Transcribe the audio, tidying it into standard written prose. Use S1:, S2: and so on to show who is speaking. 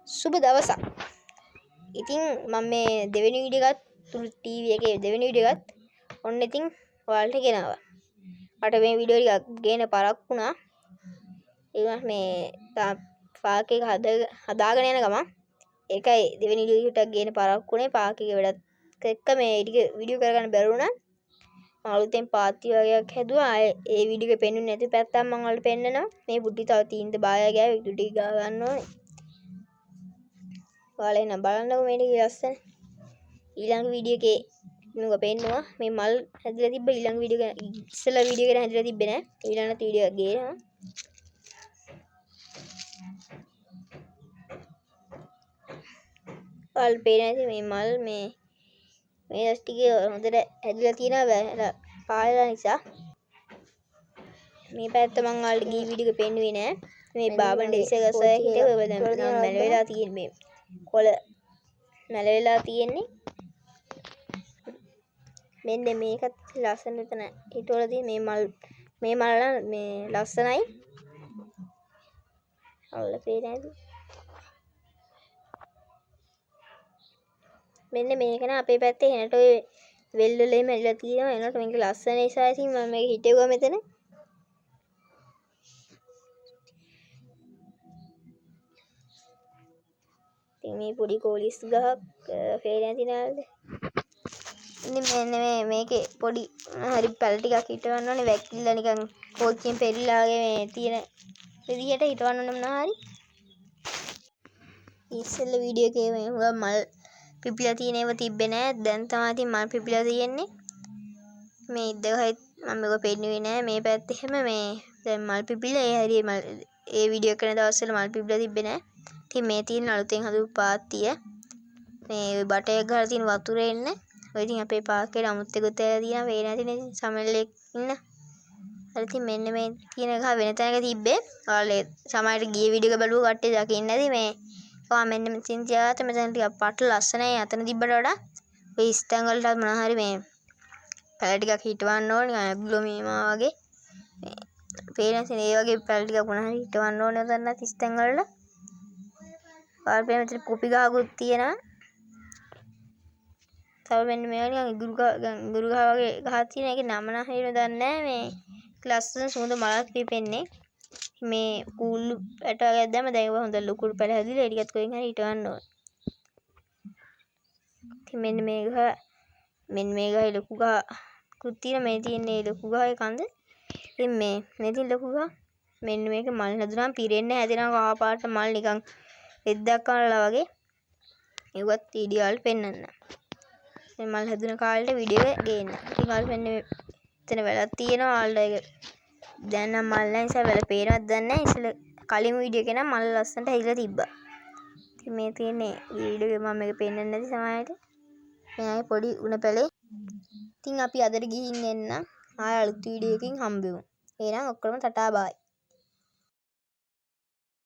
S1: සුබ දවසක්. ඉතින් මම මේ දෙවෙනි වීඩියෝ එකත් ටීවී එකේ දෙවෙනි වීඩියෝ එකත් ඔන්න ඉතින් ඔයාලට ගෙනාවා. මට මේ වීඩියෝ ටික ගේන පරක් වුණා. ඒක මේ පාක් එක හදාගෙන යන ගමන් ඒකයි දෙවෙනි වීඩියෝ ටික ගේන පරක් වුණේ. පාක් එකේ වැඩත් එක්ක මේ ටික වීඩියෝ කරගන්න බැරි වුණා. මම අලුතෙන් පාත්ති වගේක් හැදුවා. ඒ වීඩියෝ එක පෙන්නුනේ නැති පැත්තක් මම ඔයාලට පෙන්නනවා. මේ පුටි තව තීන්ද බාය ගෑව ඉතු ටික ගා ගන්න ඕනේ. ඔයාලා එන බලන්නකො මේ ටික ලස්සන. ඊළඟ වීඩියෝ එකේ මම පෙන්නුවා මේ මල් හැදලා තිබ්බ ඊළඟ වීඩියෝ එක ඉස්සෙල්ලා වීඩියෝ එකට හැදලා තිබ්බේ නෑ. ඊළඟ වීඩියෝ එක ගේනවා. ඔයාලා පේන්නේ නැති මේ මල් මේ ටික හොඳට හැදලා තියෙනවා පායලා නිසා. මේ පැත්ත මම ඔයාලට ගිය වීඩියෝ එක පෙන්නුවේ නෑ. මේ බාබන් ඩෙල්ස ගසය හිටව දැන් මැල වෙලා තියෙන්නේ මේ කොළ මැල වෙලා තියෙන්නේ. මෙන්න මේකත් ලස්සන තන හිටවල තියෙන මේ මල් මේ ලස්සනයි. ඔයාලා පේන්නේ නැද්ද? මෙන්න මේක න අපේ පැත්තේ එනට ඔය වෙල් වල එහෙම ඇවිල්ලා තියෙනවා. එනකොට මේක ලස්සන නිසා ඉතින් මම මේක හිටෙවුවා මෙතන. ඉතින් මේ පොඩි කෝලිස් ගහක් පේන්නේ නැති නේද? ඉතින් මෙන්න මේකේ පොඩි හරි පැල ටිකක් හිටවන්න ඕනේ. වැක්කිලා නිකන් කෝච්චියෙන් පෙරිලා වගේ මේ තියෙන විදිහට හිටවන්න ඕනේ මොනවා හරි. ඉස්සෙල්ල වීඩියෝ එකේ මේ හුඟක් මල් පිපිලා තියෙන ඒවා තිබ්බේ නෑ. දැන් තමයි ඉතින් මල් පිපිලා තියෙන්නේ. මේ ඉදගහයි මම මේක පෙන්නුවේ නෑ. මේ පැත්තේ හැම මේ දැන් මල් පිපිලා ඒ හරිය මල් ඒ වීඩියෝ කරන දවස්වල මල් පිපිලා තිබ්බේ නෑ. ඉතින් මේ තියෙන අලුතෙන් හදපු පාත්තිය මේ බටයක් ගහලා තියෙන වතුරේ එන්න. ඔය ඉතින් අපේ පාර්ක් එකේ අමුත් එකකුත් ඇවිල්ලා තියෙනවා. පේන්නේ නැතිනේ ඉතින් සමනලෙක් ඉන්න. හරි ඉතින් මෙන්න මේ තියෙන ගහ වෙන තැනක තිබ්බේ. ඔයාලා සමහරට ගිය වීඩියෝ එක බලපුව කට්ටිය දකින්නේ නැති මේ මෙන්න මෙතන තියාගත්ත මෙතන ටිකක් පට ලස්සනයි. අතන තිබ්බට වඩා ඔය ස්ටැන් වලට මොනවා හරි මේ පැල ටිකක් හිටවන්න ඕනේ. ඇග්ලොමීමා වගේ මේ පේන ඒ වගේ පැල ටිකක් මොනවා හරි හිටවන්න ඕනේ උතනත් ස්ටැන් වලට. ඔයාලා පේන මෙතන කොපි ගහකුත් තියෙනවා. තව මෙන්න මේවා නිකන් ඉඟුරු ගහ වගේ ගහක් තියෙන. ඒකේ නම නම් හරියට දන්නේ නැහැ. මේ ලස්සන සුවඳ මලක් පිපෙන්නේ. මේ කූල්ලු පැට වගේ දැම්ම දැන් ඒක හොඳ ලොකු පැල හැදිලා. ඒ ටිකත් කොහෙන් හරි හිටවන්න ඕනේ. ඉතින් මෙන්න මේ ගහේ ලොකු ගහකුත් තියෙනවා. මේ තියෙන්නේ ලොකු ගහේ කඳ. ඉතින් මේ තියෙන ලොකු ගහ මෙන්න මේක මල් හැදුනම පිරෙන්නේ හැදෙනවා. කහ පාට මල් නිකන් රෙද්දක් කනලා වගේ. ඒවත් වීඩියෝ වල පෙන්නන්න. මේ මල් හැදුන කාලේට වීඩියෝ එක ගේන්න. ඉතින් ඔයාලා මෙන්න මෙතන වැලක් තියෙනවා. ඔයාලා ඒක දැන් නම් මල් නැහැ නිසා වැල පේනවද දන්නේ නැහැ. ඉතින් කලින් වීඩියෝ එකේ නම් මල් ලස්සනට හැදිලා තිබ්බා. ඉතින් මේ තියෙන්නේ වීඩියෝ එක මම මේක පෙන්නන්නේ නැති සමහරට. මේ පොඩි උණ පැලේ. ඉතින් අපි අදට ගිහින් එන්න. ආයෙ අලුත් වීඩියෝ එකකින් හම්බෙමු. එහෙනම් ඔක්කොම ටටා බායි.